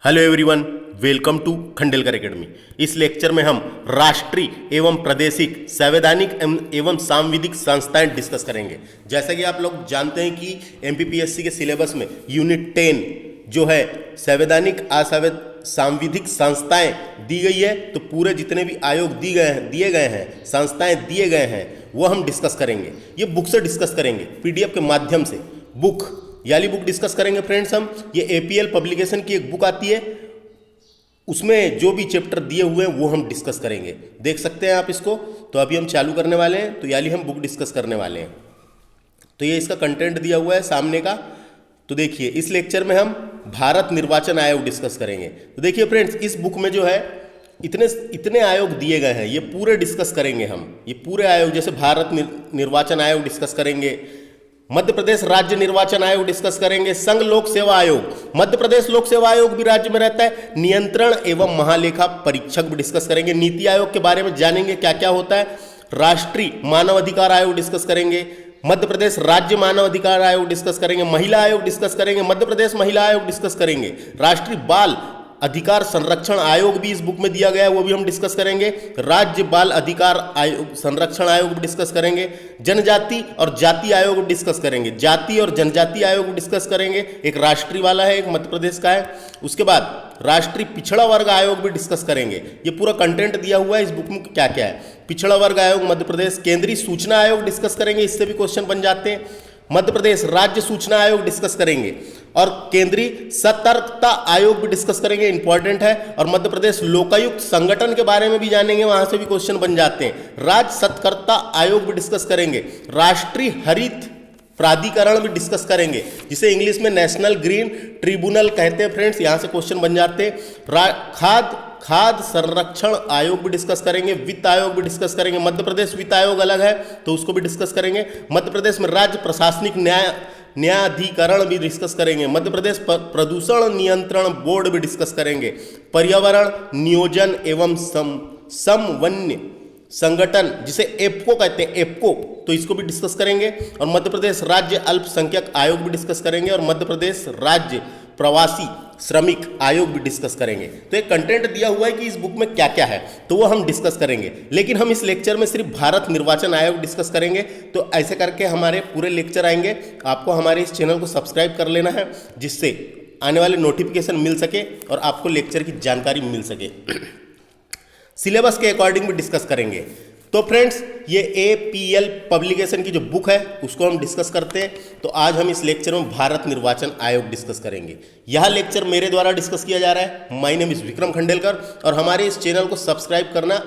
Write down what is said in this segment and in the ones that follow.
Hello everyone, welcome to Khandelkar academy. इस lecture में हम राष्ट्रीय एवं प्रादेशिक संवैधानिक एवं सांविधिक संस्थाएं डिस्कस करेंगे। जैसा कि आप लोग जानते हैं कि एमपीपीएससी के सिलेबस में यूनिट 10 जो है संवैधानिक सांविधिक संस्थाएं दी गई है, तो पूरे जितने भी आयोग दिए गए हैं संस्थाएं दिए गए हैं वो हम डिस्कस करेंगे। ये बुक से डिस्कस करेंगे, पीडीएफ के माध्यम से बुक याली बुक डिस्कस करेंगे फ्रेंड्स। हम ये एपीएल पब्लिकेशन की एक बुक आती है, उसमें जो भी चैप्टर दिए हुए हैं वो हम डिस्कस करेंगे। देख सकते हैं आप इसको। तो अभी हम चालू करने वाले हैं, तो याली हम बुक डिस्कस करने वाले हैं। तो ये इसका कंटेंट दिया हुआ है सामने का। तो देखिए, इस लेक्चर में हम भारत निर्वाचन आयोग डिस्कस करेंगे। तो देखिए फ्रेंड्स, इस बुक में जो है इतने आयोग दिए गए हैं, ये पूरे डिस्कस करेंगे हम। ये पूरे आयोग, जैसे भारत निर्वाचन आयोग डिस्कस करेंगे, मध्य प्रदेश राज्य निर्वाचन आयोग डिस्कस करेंगे, संघ लोक सेवा आयोग, मध्य प्रदेश लोक सेवा आयोग भी राज्य में रहता है, नियंत्रण एवं महालेखा परीक्षक भी डिस्कस करेंगे, नीति आयोग के बारे में जानेंगे क्या क्या होता है, राष्ट्रीय मानव अधिकार आयोग डिस्कस करेंगे, मध्य प्रदेश राज्य मानव अधिकार आयोग डिस्कस करेंगे, महिला आयोग डिस्कस करेंगे, मध्य प्रदेश महिला आयोग डिस्कस करेंगे, राष्ट्रीय बाल अधिकार संरक्षण आयोग भी इस बुक में दिया गया है, वो भी हम डिस्कस करेंगे, राज्य बाल अधिकार आयोग संरक्षण आयोग भी डिस्कस करेंगे, जनजाति और जाति आयोग भी डिस्कस करेंगे, जाति और जनजाति आयोग भी डिस्कस करेंगे। एक राष्ट्रीय वाला है, एक मध्य प्रदेश का है। उसके बाद राष्ट्रीय पिछड़ा वर्ग आयोग भी डिस्कस करेंगे। ये पूरा कंटेंट दिया हुआ है इस बुक में क्या क्या है। पिछड़ा वर्ग आयोग मध्य प्रदेश, केंद्रीय सूचना आयोग डिस्कस करेंगे, इससे भी क्वेश्चन बन जाते हैं। मध्य प्रदेश राज्य सूचना आयोग डिस्कस करेंगे और केंद्रीय सतर्कता आयोग भी डिस्कस करेंगे, इंपॉर्टेंट है। और मध्य प्रदेश लोकायुक्त संगठन के बारे में भी जानेंगे, वहां से भी क्वेश्चन बन जाते हैं। राज्य सतर्कता आयोग भी डिस्कस करेंगे, राष्ट्रीय हरित प्राधिकरण भी डिस्कस करेंगे, जिसे इंग्लिश में नेशनल ग्रीन ट्रिब्यूनल कहते हैं फ्रेंड्स, यहां से क्वेश्चन बन जाते हैं। खाद्य संरक्षण आयोग भी डिस्कस करेंगे, वित्त आयोग भी डिस्कस करेंगे। मध्य प्रदेश वित्त आयोग अलग है तो उसको भी डिस्कस करेंगे। मध्य प्रदेश में राज्य प्रशासनिक न्यायाधिकरण भी डिस्कस करेंगे। मध्य प्रदेश प्रदूषण नियंत्रण बोर्ड भी डिस्कस करेंगे। पर्यावरण नियोजन एवं समन्वय संगठन, जिसे एप्को कहते हैं, एप्को, तो इसको भी डिस्कस करेंगे। और मध्य प्रदेश राज्य अल्पसंख्यक आयोग भी डिस्कस करेंगे और मध्य प्रदेश राज्य प्रवासी श्रमिक आयोग भी डिस्कस करेंगे। तो एक कंटेंट दिया हुआ है कि इस बुक में क्या क्या है, तो वो हम डिस्कस करेंगे। लेकिन हम इस लेक्चर में सिर्फ भारत निर्वाचन आयोग डिस्कस करेंगे। तो ऐसे करके हमारे पूरे लेक्चर आएंगे। आपको हमारे इस चैनल को सब्सक्राइब कर लेना है, जिससे आने वाले नोटिफिकेशन मिल सके और आपको लेक्चर की जानकारी मिल सके। सिलेबस के अकॉर्डिंग भी डिस्कस करेंगे। तो फ्रेंड्स, ये एपीएल पब्लिकेशन की जो बुक है उसको हम डिस्कस करते हैं। तो आज हम इस लेक्चर में भारत निर्वाचन आयोग डिस्कस करेंगे। यह लेक्चर मेरे द्वारा डिस्कस किया जा रहा है। My name is Vikram Khandelkar, और हमारे इस चैनल को सब्सक्राइब करना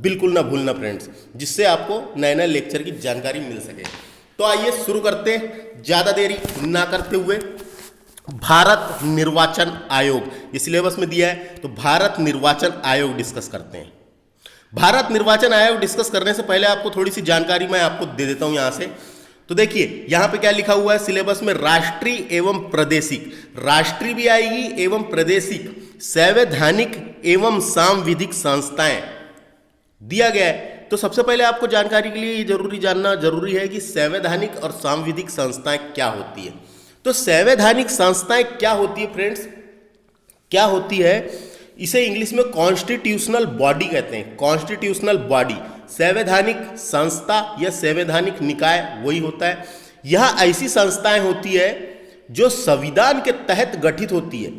बिल्कुल ना भूलना फ्रेंड्स, जिससे आपको नए नए लेक्चर की जानकारी मिल सके। तो आइए शुरू करते हैं, ज़्यादा देरी ना करते हुए। भारत निर्वाचन आयोग ये सिलेबस में दिया है, तो भारत निर्वाचन आयोग डिस्कस करते हैं। भारत निर्वाचन आयोग डिस्कस करने से पहले आपको थोड़ी सी जानकारी मैं आपको दे देता हूं यहां से। तो देखिए, यहां पे क्या लिखा हुआ है सिलेबस में, राष्ट्रीय एवं प्रादेशिक, राष्ट्रीय भी आएगी एवं प्रादेशिक संवैधानिक एवं सांविधिक संस्थाएं दिया गया है। तो सबसे पहले आपको जानकारी के लिए ये जानना जरूरी है कि संवैधानिक और सांविधिक संस्थाएं क्या होती है। तो संवैधानिक संस्थाएं क्या होती है फ्रेंड्स, क्या होती है, इसे इंग्लिश में कॉन्स्टिट्यूशनल बॉडी कहते हैं। कॉन्स्टिट्यूशनल बॉडी, संवैधानिक संस्था या संवैधानिक निकाय वही होता है। यह ऐसी संस्थाएं होती है जो संविधान के तहत गठित होती है,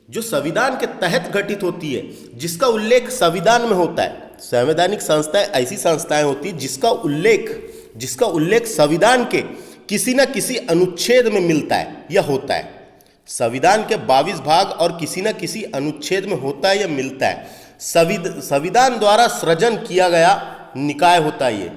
जो संविधान के तहत गठित होती है, जिसका उल्लेख संविधान में होता है। संवैधानिक संस्थाएं ऐसी संस्थाएं होती है जिसका उल्लेख संविधान के किसी न किसी अनुच्छेद में मिलता है या होता है। संविधान के 22 भाग और किसी न किसी अनुच्छेद में होता है या मिलता है। संविधान द्वारा सृजन किया गया निकाय होता है ये,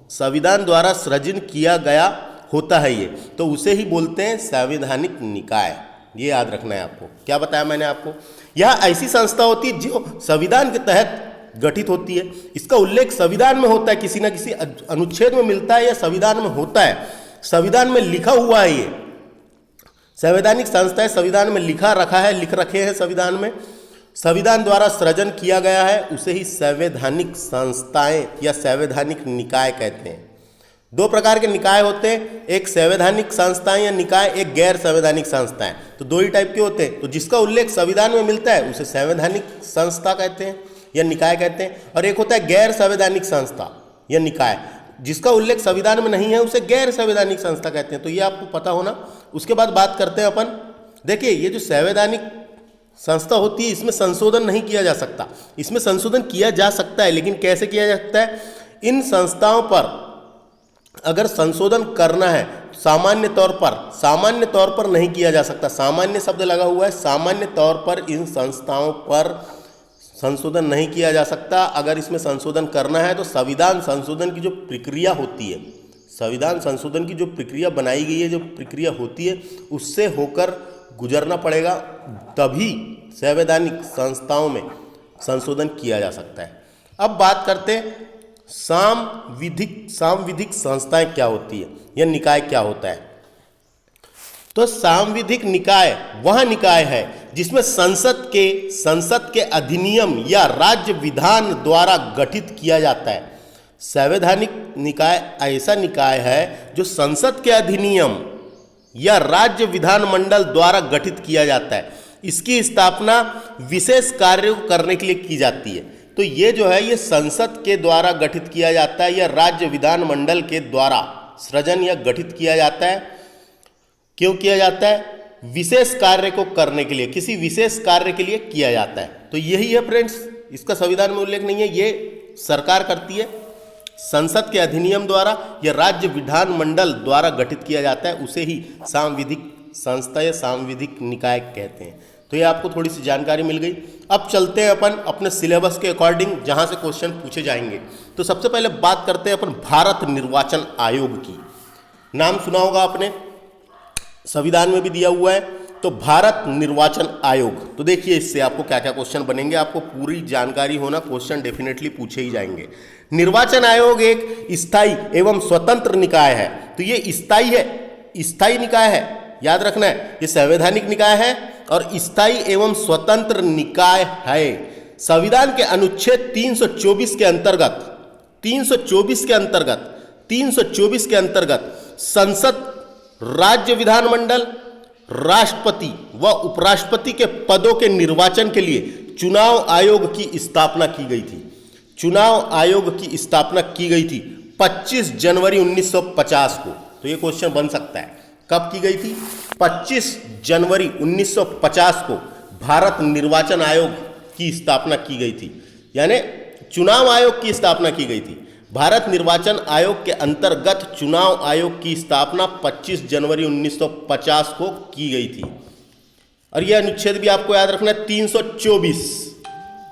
संविधान द्वारा सृजन किया गया होता है ये, तो उसे ही बोलते हैं संवैधानिक निकाय। ये याद रखना है आपको। क्या बताया मैंने आपको, यह ऐसी संस्था होती है जो संविधान के तहत गठित होती है, इसका उल्लेख संविधान में होता है, किसी न किसी अनुच्छेद में मिलता है या संविधान में होता है, संविधान में लिखा हुआ है। ये संवैधानिक संस्थाएं संविधान में लिख रखे हैं संविधान में, संविधान द्वारा सृजन किया गया है, उसे ही संवैधानिक संस्थाएं या संवैधानिक निकाय कहते हैं। दो प्रकार के निकाय होते हैं, एक संवैधानिक संस्थाएं या निकाय, एक गैर संवैधानिक संस्थाएं। तो दो ही टाइप के होते हैं। तो जिसका उल्लेख संविधान में मिलता है उसे संवैधानिक संस्था कहते हैं या निकाय कहते हैं, और एक होता है गैर संवैधानिक संस्था या निकाय, जिसका उल्लेख संविधान में नहीं है उसे गैर संवैधानिक संस्था कहते हैं। तो ये आपको पता होना। उसके बाद बात करते हैं अपन, देखिए ये जो संवैधानिक संस्था होती है इसमें संशोधन नहीं किया जा सकता। इसमें संशोधन किया जा सकता है, लेकिन कैसे किया जा सकता है? इन संस्थाओं पर अगर संशोधन करना है सामान्य तौर पर नहीं किया जा सकता। सामान्य शब्द लगा हुआ है, सामान्य तौर पर इन संस्थाओं पर संशोधन नहीं किया जा सकता। अगर इसमें संशोधन करना है तो संविधान संशोधन की जो प्रक्रिया होती है, संविधान संशोधन की जो प्रक्रिया बनाई गई है, जो प्रक्रिया होती है, उससे होकर गुजरना पड़ेगा, तभी संवैधानिक संस्थाओं में संशोधन किया जा सकता है। अब बात करते हैं सांविधिक संस्थाएं क्या होती है या निकाय क्या होता है। तो सांविधिक निकाय वह निकाय है जिसमें संसद के अधिनियम या राज्य विधान द्वारा गठित किया जाता है। संवैधानिक निकाय ऐसा निकाय है जो संसद के अधिनियम या राज्य विधानमंडल द्वारा गठित किया जाता है। इसकी स्थापना विशेष कार्य करने के लिए की जाती है। तो ये जो है ये संसद के द्वारा गठित किया जाता है या राज्य विधानमंडल के द्वारा सृजन या गठित किया जाता है। क्यों किया जाता है? विशेष कार्य को करने के लिए, किसी विशेष कार्य के लिए किया जाता है। तो यही है फ्रेंड्स, इसका संविधान में उल्लेख नहीं है, ये सरकार करती है। संसद के अधिनियम द्वारा या राज्य विधानमंडल द्वारा गठित किया जाता है, उसे ही सांविधिक संस्था या सांविधिक निकाय कहते हैं। तो ये आपको थोड़ी सी जानकारी मिल गई। अब चलते हैं अपन अपने सिलेबस के अकॉर्डिंग जहाँ से क्वेश्चन पूछे जाएंगे। तो सबसे पहले बात करते हैं अपन भारत निर्वाचन आयोग की। नाम सुना होगा आपने, संविधान में भी दिया हुआ है। तो भारत निर्वाचन आयोग, तो देखिए इससे आपको क्या क्या क्वेश्चन बनेंगे, आपको पूरी जानकारी होना, क्वेश्चन डेफिनेटली पूछे ही जाएंगे। निर्वाचन आयोग एक स्थायी एवं स्वतंत्र निकाय है। तो ये स्थायी निकाय है, याद रखना है। ये संवैधानिक निकाय है और स्थायी एवं स्वतंत्र निकाय है। संविधान के अनुच्छेद 324 के अंतर्गत संसद, राज्य विधानमंडल, राष्ट्रपति व उपराष्ट्रपति के पदों के निर्वाचन के लिए चुनाव आयोग की स्थापना की गई थी। चुनाव आयोग की स्थापना की गई थी 25 जनवरी 1950 को। तो ये क्वेश्चन बन सकता है, कब की गई थी? 25 जनवरी 1950 को भारत निर्वाचन आयोग की स्थापना की गई थी, यानी चुनाव आयोग की स्थापना की गई थी। भारत निर्वाचन आयोग के अंतर्गत चुनाव आयोग की स्थापना 25 जनवरी 1950 को की गई थी। और यह अनुच्छेद भी आपको याद रखना है 324।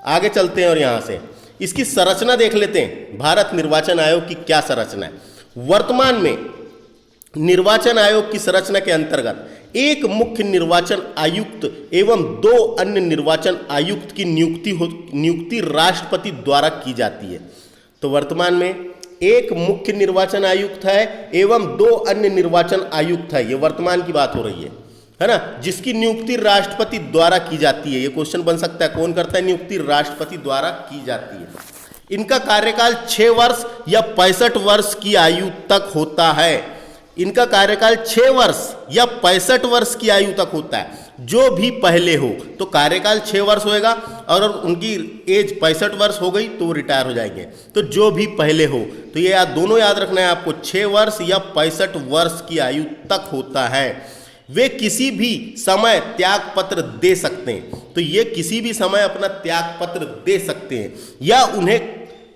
आगे चलते हैं और यहां से इसकी संरचना देख लेते हैं। भारत निर्वाचन आयोग की क्या संरचना है? वर्तमान में निर्वाचन आयोग की संरचना के अंतर्गत एक मुख्य निर्वाचन आयुक्त एवं 2 अन्य निर्वाचन आयुक्त की नियुक्ति राष्ट्रपति द्वारा की जाती है। तो वर्तमान में एक मुख्य निर्वाचन आयुक्त है एवं 2 अन्य निर्वाचन आयुक्त है, ये वर्तमान की बात हो रही है ना, जिसकी नियुक्ति राष्ट्रपति द्वारा की जाती है। ये क्वेश्चन बन सकता है, कौन करता है नियुक्ति? राष्ट्रपति द्वारा की जाती है। इनका कार्यकाल 6 वर्ष या 65 वर्ष की आयु तक होता है। इनका कार्यकाल 6 वर्ष या 65 वर्ष की आयु तक होता है। जो भी पहले हो तो कार्यकाल 6 वर्ष होएगा, और उनकी एज 65 वर्ष हो गई तो वो रिटायर हो जाएंगे। तो जो भी पहले हो, तो ये दोनों याद रखना है आपको, 6 वर्ष या 65 वर्ष की आयु तक होता है। वे किसी भी समय त्याग पत्र दे सकते हैं। तो ये किसी भी समय अपना त्याग पत्र दे सकते हैं, या उन्हें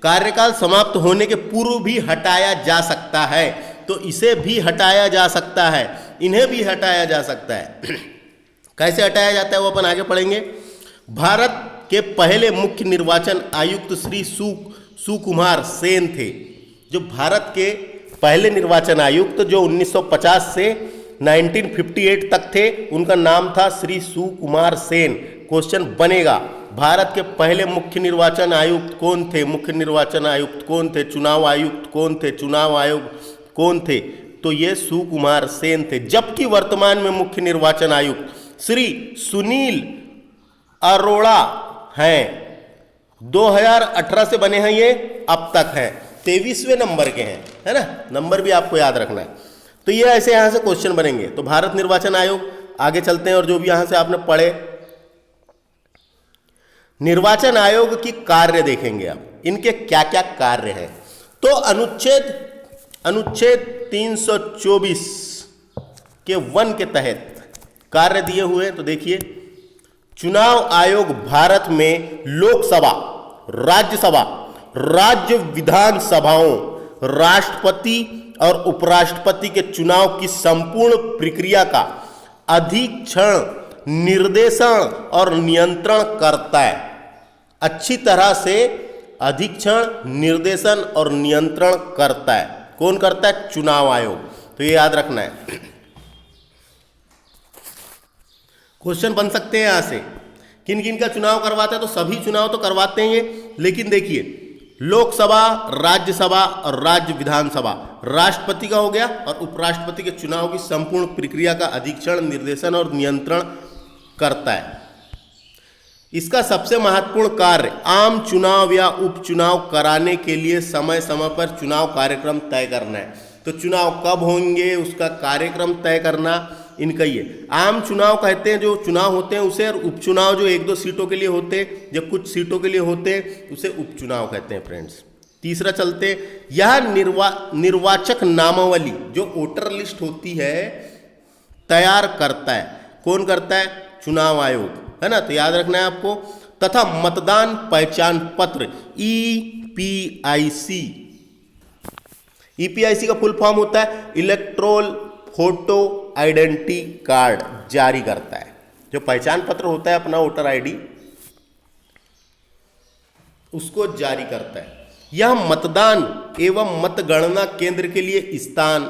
कार्यकाल समाप्त होने के पूर्व भी हटाया जा सकता है। तो इसे भी हटाया जा सकता है, इन्हें भी हटाया जा सकता है। कैसे हटाया जाता है वो अपन आगे पढ़ेंगे। भारत के पहले मुख्य निर्वाचन आयुक्त श्री सुकुमार सेन थे। जो भारत के पहले निर्वाचन आयुक्त जो 1950 से 1958 तक थे, उनका नाम था श्री सुकुमार सेन। क्वेश्चन बनेगा, भारत के पहले मुख्य निर्वाचन आयुक्त कौन थे? मुख्य निर्वाचन आयुक्त कौन थे? चुनाव आयुक्त कौन थे? चुनाव आयोग कौन थे? तो ये सुकुमार सेन थे। जबकि वर्तमान में मुख्य निर्वाचन आयुक्त श्री सुनील अरोड़ा हैं। 2018 से बने हैं, ये अब तक हैं। 23वें नंबर के हैं, है ना, नंबर भी आपको याद रखना है। तो ये ऐसे यहाँ से क्वेश्चन बनेंगे। तो भारत निर्वाचन आयोग, आगे चलते हैं और जो भी यहाँ से आपने पढ़े निर्वाचन आयोग की कार्य देखेंगे आप, इनके क्या क्या कार्य हैं। तो अनुच्छेद 324 के 1 के तहत कार्य दिए हुए हैं। तो देखिए, चुनाव आयोग भारत में लोकसभा, राज्यसभा, राज्य विधानसभाओं, राष्ट्रपति और उपराष्ट्रपति के चुनाव की संपूर्ण प्रक्रिया का अधीक्षण, निर्देशन और नियंत्रण करता है। अच्छी तरह से अधीक्षण, निर्देशन और नियंत्रण करता है। कौन करता है? चुनाव आयोग। तो ये याद रखना है। क्वेश्चन बन सकते हैं यहां से, किन किन का चुनाव करवाता है? तो सभी चुनाव तो करवाते हैं ये, लेकिन देखिए लोकसभा, राज्यसभा और राज्य विधानसभा, राष्ट्रपति का हो गया, और उपराष्ट्रपति के चुनाव की संपूर्ण प्रक्रिया का अधीक्षण, निर्देशन और नियंत्रण करता है। इसका सबसे महत्वपूर्ण कार्य आम चुनाव या उपचुनाव कराने के लिए समय समय पर चुनाव कार्यक्रम तय करना है। तो चुनाव कब होंगे उसका कार्यक्रम तय करना इनका ही है। आम चुनाव कहते हैं जो चुनाव होते हैं उसे, और उपचुनाव जो 1-2 सीटों के लिए होते हैं या कुछ सीटों के लिए होते हैं उसे उपचुनाव कहते हैं फ्रेंड्स। तीसरा चलते, यह निर्वाचक नामावली जो वोटर लिस्ट होती है तैयार करता है। कौन करता है? चुनाव आयोग, है ना। तो याद रखना है आपको। तथा मतदान पहचान पत्र EPIC, EPIC का फुल फॉर्म होता है इलेक्ट्रोल फोटो आइडेंटिटी कार्ड, जारी करता है। जो पहचान पत्र होता है अपना वोटर ID, उसको जारी करता है। यह मतदान एवं मतगणना केंद्र के लिए स्थान,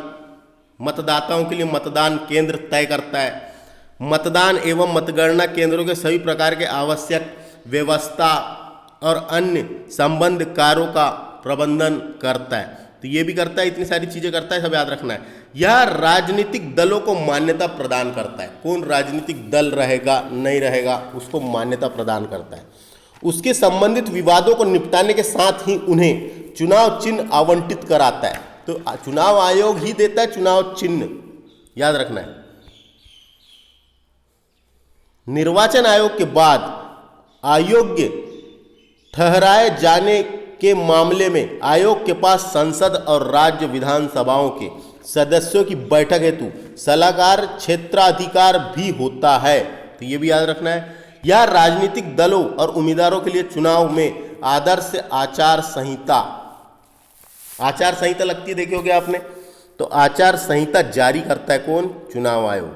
मतदाताओं के लिए मतदान केंद्र तय करता है। मतदान एवं मतगणना केंद्रों के सभी प्रकार के आवश्यक व्यवस्था और अन्य संबंध कार्यों का प्रबंधन करता है। तो ये भी करता है, इतनी सारी चीजें करता है, सब याद रखना है। यह राजनीतिक दलों को मान्यता प्रदान करता है। कौन राजनीतिक दल रहेगा नहीं रहेगा उसको मान्यता प्रदान करता है। उसके संबंधित विवादों को निपटाने के साथ ही उन्हें चुनाव चिन्ह आवंटित कराता है। तो चुनाव आयोग ही देता है चुनाव चिन्ह, याद रखना है। निर्वाचन आयोग के बाद अयोग्य ठहराए जाने के मामले में आयोग के पास संसद और राज्य विधानसभाओं के सदस्यों की बैठक हेतु सलाहकार क्षेत्राधिकार भी होता है। तो ये भी याद रखना है। यह राजनीतिक दलों और उम्मीदवारों के लिए चुनाव में आदर्श आचार संहिता, आचार संहिता लगती है, देखे होगे आपने। तो आचार संहिता जारी करता है कौन? चुनाव आयोग,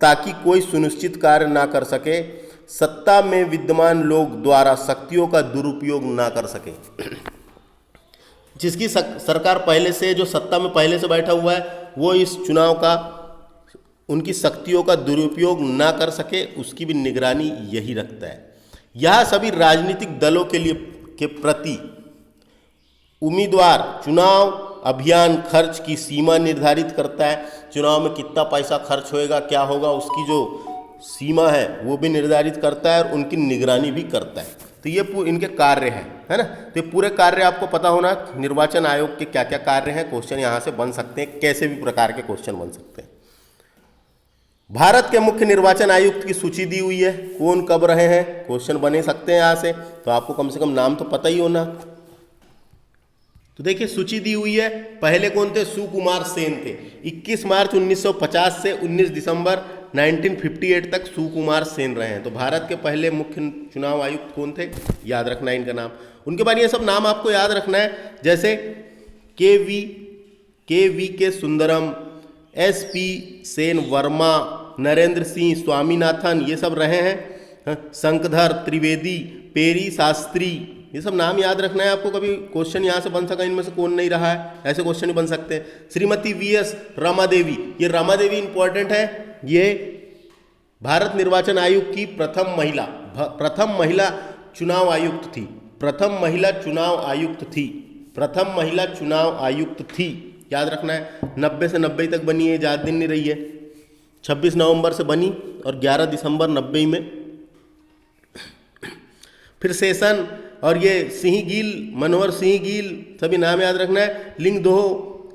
ताकि कोई सुनिश्चित कार्य ना कर सके, सत्ता में विद्यमान लोग द्वारा शक्तियों का दुरुपयोग ना कर सके। जिसकी सरकार पहले से, जो सत्ता में पहले से बैठा हुआ है, वो इस चुनाव का, उनकी शक्तियों का दुरुपयोग ना कर सके, उसकी भी निगरानी यही रखता है। यह सभी राजनीतिक दलों के लिए के प्रति उम्मीदवार चुनाव अभियान खर्च की सीमा निर्धारित करता है। चुनाव में कितना पैसा खर्च होएगा, क्या होगा, उसकी जो सीमा है वो भी निर्धारित करता है और उनकी निगरानी भी करता है। तो ये इनके कार्य हैं, है ना। तो ये पूरे कार्य आपको पता होना, निर्वाचन आयोग के क्या क्या कार्य हैं। क्वेश्चन यहाँ से बन सकते हैं, कैसे भी प्रकार के क्वेश्चन बन सकते हैं। भारत के मुख्य निर्वाचन आयुक्त की सूची दी हुई है, कौन कब रहे हैं, क्वेश्चन बने सकते हैं यहाँ से। तो आपको कम से कम नाम तो पता ही होना। तो देखिए सूची दी हुई है। पहले कौन थे? सुकुमार सेन थे। 21 मार्च 1950 से 19 दिसंबर 1958 तक सुकुमार सेन रहे हैं। तो भारत के पहले मुख्य चुनाव आयुक्त कौन थे, याद रखना है इनका नाम। उनके बाद ये सब नाम आपको याद रखना है, जैसे के सुंदरम, SP सेन वर्मा, नरेंद्र सिंह स्वामीनाथन, ये सब रहे हैं। शंकधर त्रिवेदी, पेरी शास्त्री, ये सब नाम याद रखना है आपको। कभी क्वेश्चन यहाँ से बन सका इनमें से कौन नहीं रहा है, ऐसे क्वेश्चन ही बन सकते हैं। श्रीमती VS रमादेवी, ये रमादेवी इंपॉर्टेंट है। ये भारत निर्वाचन आयोग की प्रथम महिला चुनाव आयुक्त थी। प्रथम महिला चुनाव आयुक्त थी, याद रखना है। 90 से 90 तक बनी है, ज़्यादा दिन नहीं रही है। 26 नवंबर से बनी और 11 दिसंबर 90 में। फिर सेशन और ये सिंह गील, मनोहर सिंह गील, सभी नाम याद रखना है। लिंगदोह,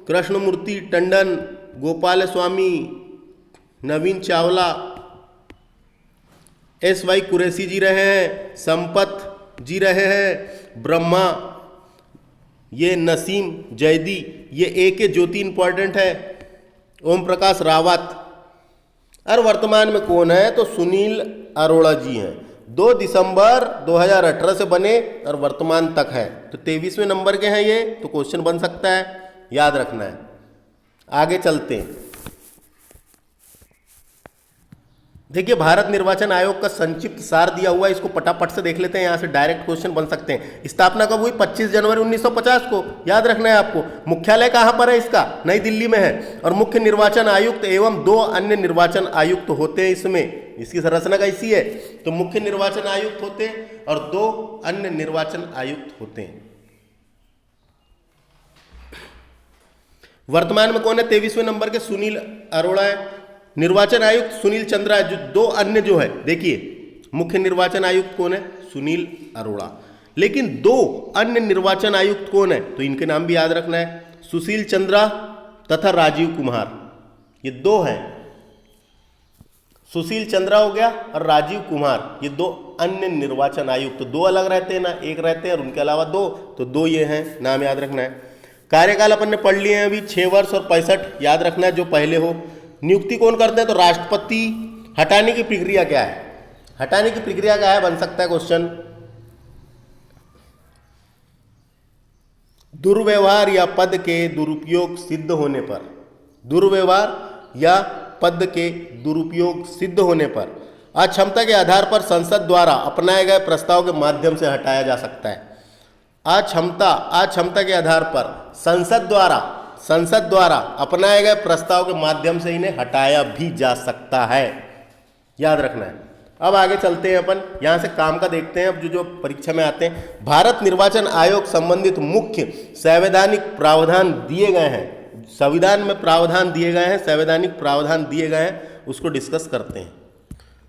कृष्णमूर्ति टंडन, गोपाल स्वामी, नवीन चावला, SY कुरैशी जी रहे हैं, संपत जी रहे हैं, ब्रह्मा, ये नसीम जैदी, ये AK ज्योति इंपॉर्टेंट है, ओम प्रकाश रावत। और वर्तमान में कौन है तो सुनील अरोड़ा जी हैं। 2 दिसंबर 2018 से बने और वर्तमान तक है, तो 23वें नंबर के हैं ये, तो क्वेश्चन बन सकता है, याद रखना है। आगे चलते हैं। देखिए भारत निर्वाचन आयोग का संक्षिप्त सार दिया हुआ है, इसको पटापट से देख लेते हैं, यहाँ से डायरेक्ट क्वेश्चन बन सकते हैं। स्थापना कब हुई? 25 जनवरी 1950 को, याद रखना है आपको। मुख्यालय कहाँ पर है इसका? नई दिल्ली में है। और मुख्य निर्वाचन आयुक्त एवं 2 अन्य निर्वाचन आयुक्त होते हैं इसमें, इसकी संरचना कैसी है? तो मुख्य निर्वाचन आयुक्त होते हैं और 2 अन्य निर्वाचन आयुक्त होते हैं। वर्तमान में कौन है? 23वें नंबर के सुनील अरोड़ा है। निर्वाचन आयुक्त सुनील चंद्रा है। जो 2 अन्य जो है, देखिए मुख्य निर्वाचन आयुक्त कौन है? सुनील अरोड़ा। लेकिन 2 अन्य निर्वाचन आयुक्त कौन है? तो इनके नाम भी याद रखना है, सुशील चंद्रा तथा राजीव कुमार। ये 2 हैं, सुशील चंद्रा हो गया और राजीव कुमार, ये 2 अन्य निर्वाचन आयुक्त। तो 2 अलग रहते हैं ना, एक रहते हैं और उनके अलावा 2, तो 2 ये हैं, नाम याद रखना है। कार्यकाल अपन ने पढ़ लिए हैं अभी, 6 वर्ष और 65, याद रखना है जो पहले हो। नियुक्ति कौन करते हैं? तो राष्ट्रपति। हटाने की प्रक्रिया क्या है? हटाने की प्रक्रिया क्या है, बन सकता है क्वेश्चन। दुर्व्यवहार या पद के दुरुपयोग सिद्ध होने पर, दुर्व्यवहार या पद के दुरुपयोग सिद्ध होने पर अक्षमता के आधार पर संसद द्वारा अपनाए गए प्रस्ताव के माध्यम से हटाया जा सकता है। अक्षमता के आधार पर संसद द्वारा अपनाए गए प्रस्ताव के माध्यम से इन्हें हटाया भी जा सकता है, याद रखना है। अब आगे चलते हैं अपन, यहां से काम का देखते हैं। अब जो परीक्षा में आते हैं, भारत निर्वाचन आयोग संबंधित मुख्य संवैधानिक प्रावधान दिए गए हैं, संविधान में प्रावधान दिए गए हैं, संवैधानिक प्रावधान दिए गए हैं, उसको डिस्कस करते हैं।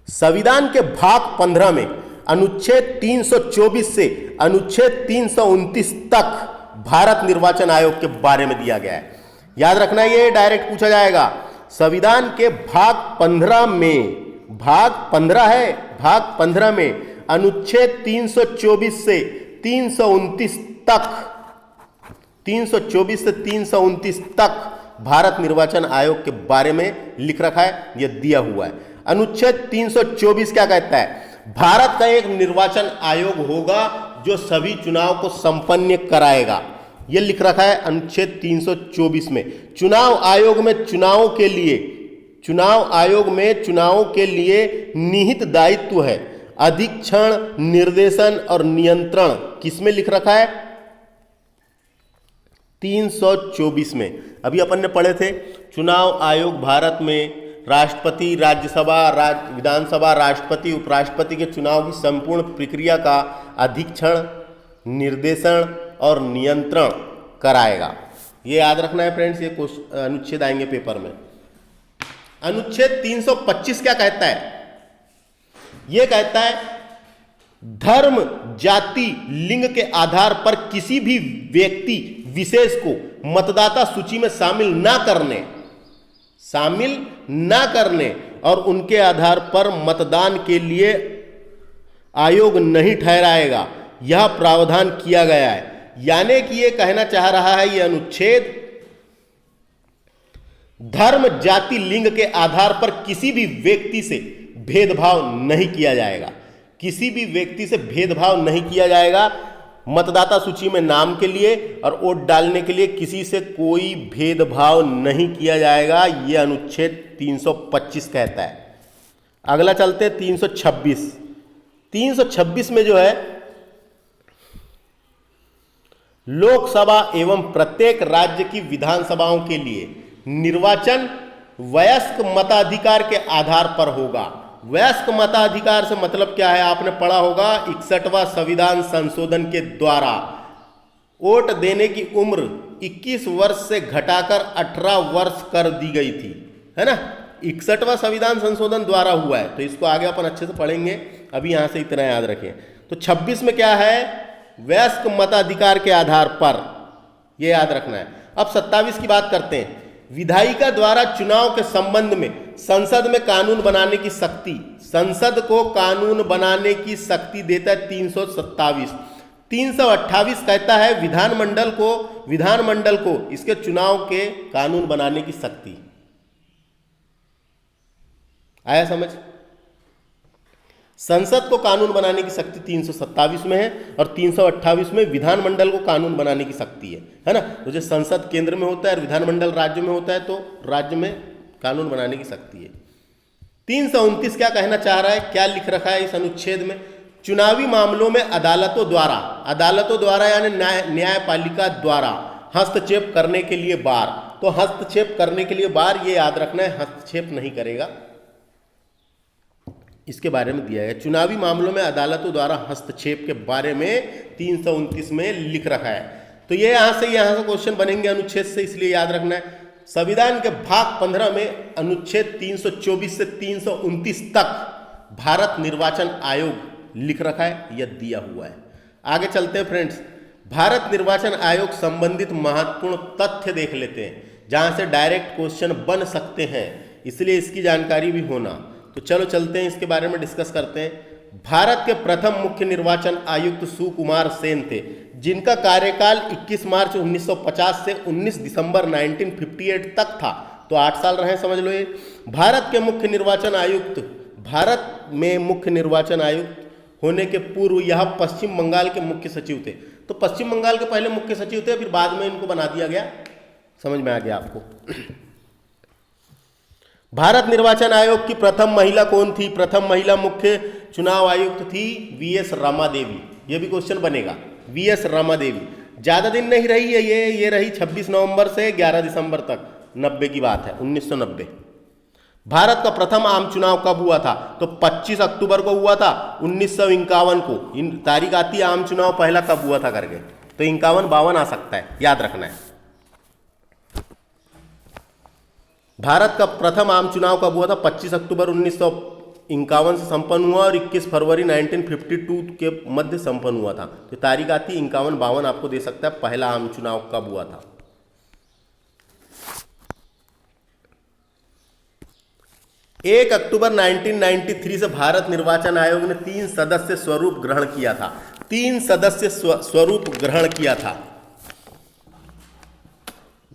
संविधान के भाग 15 में अनुच्छेद 324 से अनुच्छेद 329 तक भारत निर्वाचन आयोग के बारे में दिया गया है, याद रखना है, ये डायरेक्ट पूछा जाएगा। संविधान के भाग 15 में, भाग 15 है, भाग 15 में अनुच्छेद 324 से 329 तक, 324 से 329 तक भारत निर्वाचन आयोग के बारे में लिख रखा है, यह दिया हुआ है। अनुच्छेद 324 क्या कहता है? भारत का एक निर्वाचन आयोग होगा जो सभी चुनाव को संपन्न कराएगा, यह लिख रखा है अनुच्छेद 324 में। चुनाव आयोग में चुनावों के लिए निहित दायित्व है अधीक्षण, निर्देशन और नियंत्रण। किसमें लिख रखा है? 324 में। अभी अपन ने पढ़े थे, चुनाव आयोग भारत में राष्ट्रपति, राज्यसभा, विधानसभा, राष्ट्रपति, उपराष्ट्रपति के चुनाव की संपूर्ण प्रक्रिया का अधीक्षण, निर्देशन और नियंत्रण कराएगा। ये याद रखना है फ्रेंड्स, ये अनुच्छेद आएंगे पेपर में। अनुच्छेद 325 क्या कहता है? ये कहता है धर्म, जाति, लिंग के आधार पर किसी भी व्यक्ति विशेष को मतदाता सूची में शामिल ना करने और उनके आधार पर मतदान के लिए आयोग नहीं ठहराएगा, यह प्रावधान किया गया है। यानी कि ये कहना चाह रहा है ये अनुच्छेद, धर्म, जाति, लिंग के आधार पर किसी भी व्यक्ति से भेदभाव नहीं किया जाएगा, किसी भी व्यक्ति से भेदभाव नहीं किया जाएगा। मतदाता सूची में नाम के लिए और वोट डालने के लिए किसी से कोई भेदभाव नहीं किया जाएगा, यह अनुच्छेद 325 कहता है। अगला चलते हैं 326। 326 में जो है लोकसभा एवं प्रत्येक राज्य की विधानसभाओं के लिए निर्वाचन वयस्क मताधिकार के आधार पर होगा। वयस्क मताधिकार से मतलब क्या है? आपने पढ़ा होगा 61वां संविधान संशोधन के द्वारा वोट देने की उम्र 21 वर्ष से घटाकर 18 वर्ष कर दी गई थी, है ना। 61वां संविधान संशोधन द्वारा हुआ है, तो इसको आगे अपन अच्छे से पढ़ेंगे, अभी यहां से इतना याद रखें। तो 26 में क्या है? वयस्क मताधिकार के आधार पर, यह याद रखना है। अब 27 की बात करते हैं। विधायिका द्वारा चुनाव के संबंध में संसद में कानून बनाने की शक्ति, संसद को कानून बनाने की शक्ति देता है 327। 328 कहता है विधानमंडल को इसके चुनाव के कानून बनाने की शक्ति। आया समझ? संसद को कानून बनाने की शक्ति 327 में है और 328 में विधानमंडल को कानून बनाने की शक्ति है ना। तो जो संसद केंद्र में होता है और विधानमंडल राज्य में होता है, तो राज्य में कानून बनाने की शक्ति है। 329 क्या कहना चाह रहा है, क्या लिख रखा है इस अनुच्छेद में? चुनावी मामलों में अदालतों द्वारा यानी न्यायपालिका द्वारा हस्तक्षेप करने के लिए बार। तो हस्तक्षेप करने के लिए बार, ये याद रखना है, हस्तक्षेप नहीं करेगा, इसके बारे में दिया है। चुनावी मामलों में अदालतों द्वारा हस्तक्षेप के बारे में 329 में लिख रखा है। तो ये यहाँ से क्वेश्चन बनेंगे अनुच्छेद से, इसलिए याद रखना है। संविधान के भाग 15 में अनुच्छेद 324 से 329 तक भारत निर्वाचन आयोग लिख रखा है, यह दिया हुआ है। आगे चलते हैं फ्रेंड्स। भारत निर्वाचन आयोग संबंधित महत्वपूर्ण तथ्य देख लेते हैं, जहां से डायरेक्ट क्वेश्चन बन सकते हैं, इसलिए इसकी जानकारी भी होना। तो चलो चलते हैं, इसके बारे में डिस्कस करते हैं। भारत के प्रथम मुख्य निर्वाचन आयुक्त सुकुमार सेन थे, जिनका कार्यकाल 21 मार्च 1950 से 19 दिसंबर 1958 तक था। तो 8 साल रहे, समझ लो ये। भारत में मुख्य निर्वाचन आयुक्त होने के पूर्व यह पश्चिम बंगाल के मुख्य सचिव थे। तो पश्चिम बंगाल के पहले मुख्य सचिव थे, फिर बाद में इनको बना दिया गया। समझ में आ गया आपको? भारत निर्वाचन आयोग की प्रथम महिला कौन थी? प्रथम महिला मुख्य चुनाव आयुक्त थी वीएस रमा देवी। यह भी क्वेश्चन बनेगा, वीएस रमा देवी। ज्यादा दिन नहीं रही है ये रही 26 नवंबर से 11 दिसंबर तक, 90 की बात है, 1990। भारत का प्रथम आम चुनाव कब हुआ था? तो 25 अक्टूबर को हुआ था 1951 को। इन तारीख आती है आम चुनाव पहला कब हुआ था करके, तो 51-52 आ सकता है, याद रखना है। भारत का प्रथम आम चुनाव कब हुआ था? 25 अक्टूबर 1951 से संपन्न हुआ और 21 फरवरी 1952 के मध्य संपन्न हुआ था। तो तारीख आती 51-52 आपको दे सकता है पहला आम चुनाव कब हुआ था। 1 अक्टूबर 1993 से भारत निर्वाचन आयोग ने 3 सदस्य स्वरूप ग्रहण किया था। 3 सदस्य स्वरूप ग्रहण किया था।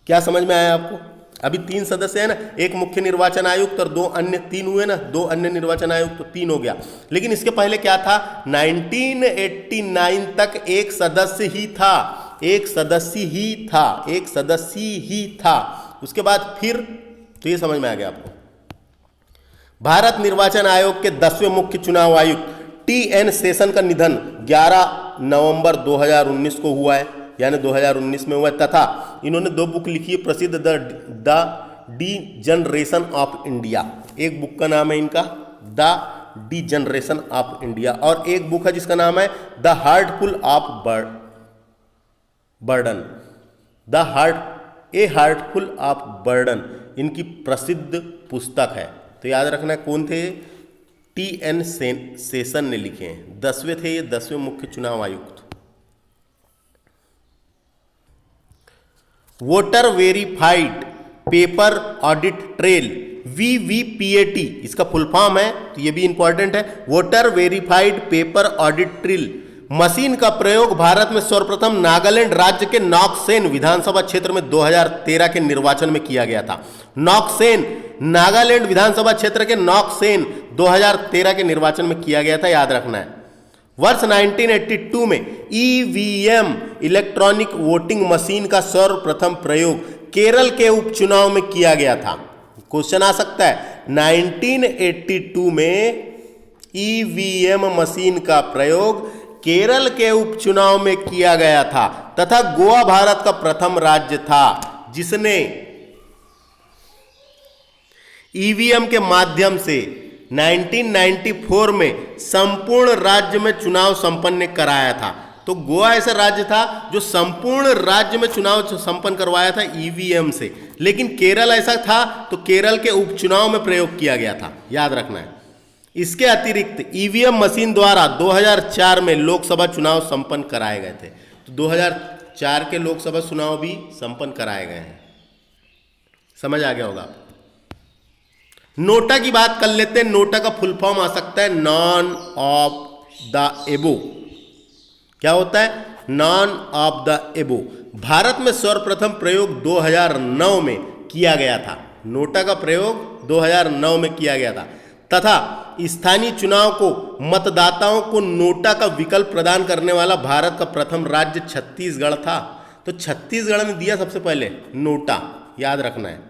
क्या समझ में आया आपको? अभी 3 सदस्य है ना, एक मुख्य निर्वाचन आयुक्त और 2 अन्य, 3 हुए ना, 2 अन्य निर्वाचन आयुक्त, तो 3 हो गया। लेकिन इसके पहले क्या था? 1989 तक एक सदस्य ही था। उसके बाद फिर, तो ये समझ में आ गया आपको। भारत निर्वाचन आयोग के 10वें मुख्य चुनाव आयुक्त TN शेषन का निधन 11 नवंबर 2019 को हुआ है, यानी 2019 में हुआ है। तथा इन्होंने 2 बुक लिखी है प्रसिद्ध, द डिजनरेशन ऑफ इंडिया। एक बुक का नाम है इनका द डिजनरेशन ऑफ इंडिया, और एक बुक है जिसका नाम है the heartful of burden, heartful of burden. इनकी प्रसिद्ध पुस्तक है। तो याद रखना है कौन थे? TN शेषन ने लिखे हैं। 10वें थे ये, 10वें मुख्य चुनाव आयुक्त। Voter verified paper audit trail, VVPAT इसका फुल फॉर्म है, तो ये भी इंपॉर्टेंट है। Voter verified paper audit trail machine का प्रयोग भारत में सर्वप्रथम नागालैंड राज्य के नॉक्सेन विधानसभा क्षेत्र में 2013 के निर्वाचन में किया गया था। नॉक्सेन, नागालैंड विधानसभा क्षेत्र के नॉक्सेन 2013 के निर्वाचन में किया गया था, याद रखना है। वर्ष 1982 में EVM इलेक्ट्रॉनिक वोटिंग मशीन का सर्वप्रथम प्रयोग केरल के उपचुनाव में किया गया था। क्वेश्चन आ सकता है, 1982 में EVM मशीन का प्रयोग केरल के उपचुनाव में किया गया था, तथा गोवा भारत का प्रथम राज्य था जिसने ईवीएम के माध्यम से 1994 में संपूर्ण राज्य में चुनाव संपन्न कराया था। तो गोवा ऐसा राज्य था जो संपूर्ण राज्य में चुनाव संपन्न करवाया था ईवीएम से। लेकिन केरल ऐसा था तो केरल के उपचुनाव में प्रयोग किया गया था, याद रखना है। इसके अतिरिक्त ईवीएम मशीन द्वारा 2004 में लोकसभा चुनाव संपन्न कराए गए थे। तो 2004 के लोकसभा चुनाव भी संपन्न कराए गए हैं। समझ आ गया होगा। नोटा की बात कर लेते हैं। नोटा का फुल फॉर्म आ सकता है नॉन ऑफ द एबो। क्या होता है? नॉन ऑफ द एबो। भारत में सर्वप्रथम प्रयोग 2009 में किया गया था। नोटा का प्रयोग 2009 में किया गया था तथा स्थानीय चुनाव को मतदाताओं को नोटा का विकल्प प्रदान करने वाला भारत का प्रथम राज्य छत्तीसगढ़ था। तो छत्तीसगढ़ ने दिया सबसे पहले नोटा, याद रखना है।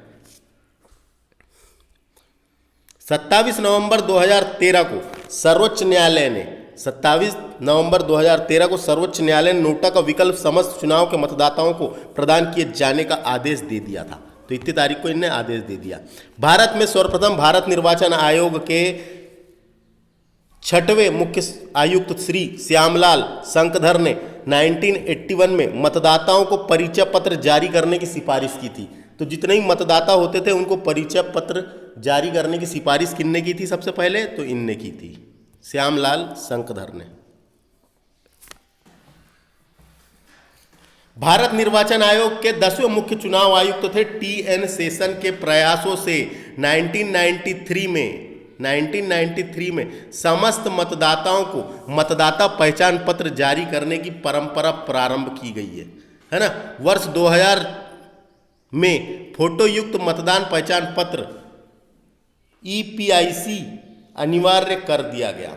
27 नवंबर 2013 को सर्वोच्च न्यायालय ने 27 नवंबर 2013 को सर्वोच्च न्यायालय ने नोटा का विकल्प समस्त चुनाव के मतदाताओं को प्रदान किए जाने का आदेश दे दिया था। तो इतनी तारीख को इन्हें आदेश दे दिया। भारत में सर्वप्रथम भारत निर्वाचन आयोग के 6वें मुख्य आयुक्त श्री श्यामलाल शंकधर ने 1981 में मतदाताओं को परिचय पत्र जारी करने की सिफारिश की थी। तो जितने ही मतदाता होते थे उनको परिचय पत्र जारी करने की सिफारिश किसने की थी सबसे पहले? तो इनने की थी, श्यामलाल शंकधर ने। भारत निर्वाचन आयोग के 10वें मुख्य चुनाव आयुक्त थे टी.एन. शेषन के प्रयासों से 1993 में समस्त मतदाताओं को मतदाता पहचान पत्र जारी करने की परंपरा प्रारंभ की गई है ना। वर्ष 2000 में फोटोयुक्त मतदान पहचान पत्र EPIC अनिवार्य कर दिया गया।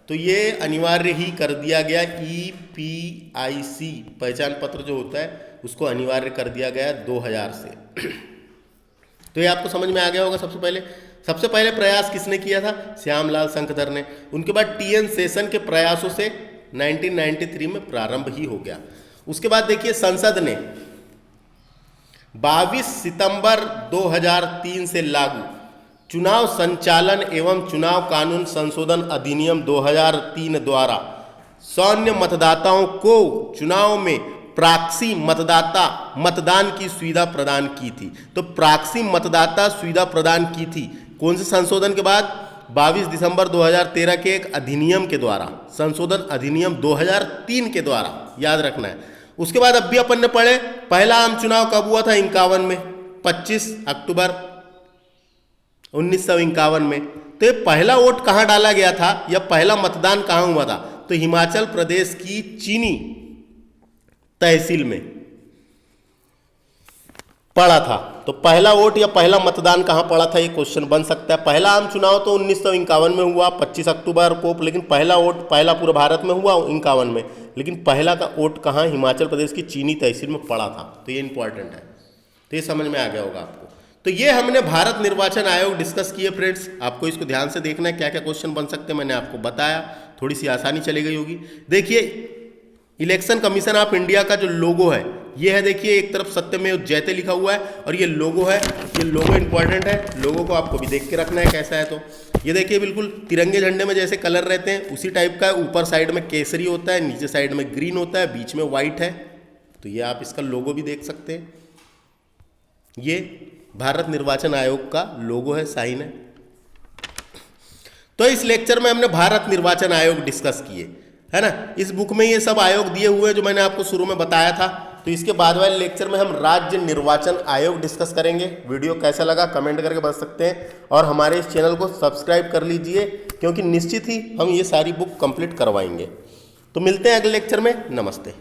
तो ये अनिवार्य ही कर दिया गया। EPIC पहचान पत्र जो होता है उसको अनिवार्य कर दिया गया 2000 से। तो ये आपको समझ में आ गया होगा। सबसे पहले प्रयास किसने किया था? श्यामलाल शंकधर ने। उनके बाद टी.एन. शेषन के प्रयासों से 1993 में प्रारंभ ही हो गया। उसके बाद देखिए संसद ने 22 सितंबर 2003 से लागू चुनाव संचालन एवं चुनाव कानून संशोधन अधिनियम 2003 द्वारा सैन्य मतदाताओं को चुनाव में प्रॉक्सी मतदान की सुविधा प्रदान की थी। तो प्रॉक्सी मतदाता सुविधा प्रदान की थी कौन से संशोधन के बाद? 22 दिसंबर 2013 के एक अधिनियम के द्वारा, संशोधन अधिनियम 2003 के द्वारा, याद रखना है। उसके बाद अब भी अपन ने पढ़े पहला आम चुनाव कब हुआ था? 51 में, 25 अक्टूबर 1951 में। तो ये पहला वोट कहाँ डाला गया था या पहला मतदान कहाँ हुआ था? तो हिमाचल प्रदेश की चीनी तहसील में पड़ा था। तो पहला वोट या पहला मतदान कहाँ पड़ा था, ये क्वेश्चन बन सकता है। पहला आम चुनाव तो 1951 में हुआ 25 अक्टूबर को, लेकिन पहला वोट पहला पूरा भारत में हुआ 51 में, लेकिन पहला का वोट कहाँ? हिमाचल प्रदेश की चीनी तहसील में पड़ा था। तो ये इंपॉर्टेंट है। तो ये समझ में आ गया होगा आपको। तो ये हमने भारत निर्वाचन आयोग डिस्कस किए फ्रेंड्स। आपको इसको ध्यान से देखना है, क्या क्या क्वेश्चन बन सकते हैं मैंने आपको बताया, थोड़ी सी आसानी चली गई होगी। देखिए इलेक्शन कमीशन ऑफ इंडिया का जो लोगो है ये है, देखिए एक तरफ सत्यमेव जयते लिखा हुआ है और ये लोगो है। ये लोगो इंपॉर्टेंट है, लोगो को आपको भी देख के रखना है कैसा है। तो ये देखिए बिल्कुल तिरंगे झंडे में जैसे कलर रहते हैं उसी टाइप का है। ऊपर साइड में केसरी होता है, नीचे साइड में ग्रीन होता है, बीच में व्हाइट है। तो ये आप इसका लोगो भी देख सकते हैं। ये भारत निर्वाचन आयोग का लोगो है, साइन है। तो इस लेक्चर में हमने भारत निर्वाचन आयोग डिस्कस किए, है ना। इस बुक में ये सब आयोग दिए हुए हैं जो मैंने आपको शुरू में बताया था। तो इसके बाद वाले लेक्चर में हम राज्य निर्वाचन आयोग डिस्कस करेंगे। वीडियो कैसा लगा कमेंट करके बता सकते हैं और हमारे इस चैनल को सब्सक्राइब कर लीजिए, क्योंकि निश्चित ही हम ये सारी बुक कंप्लीट करवाएंगे। तो मिलते हैं अगले लेक्चर में। नमस्ते।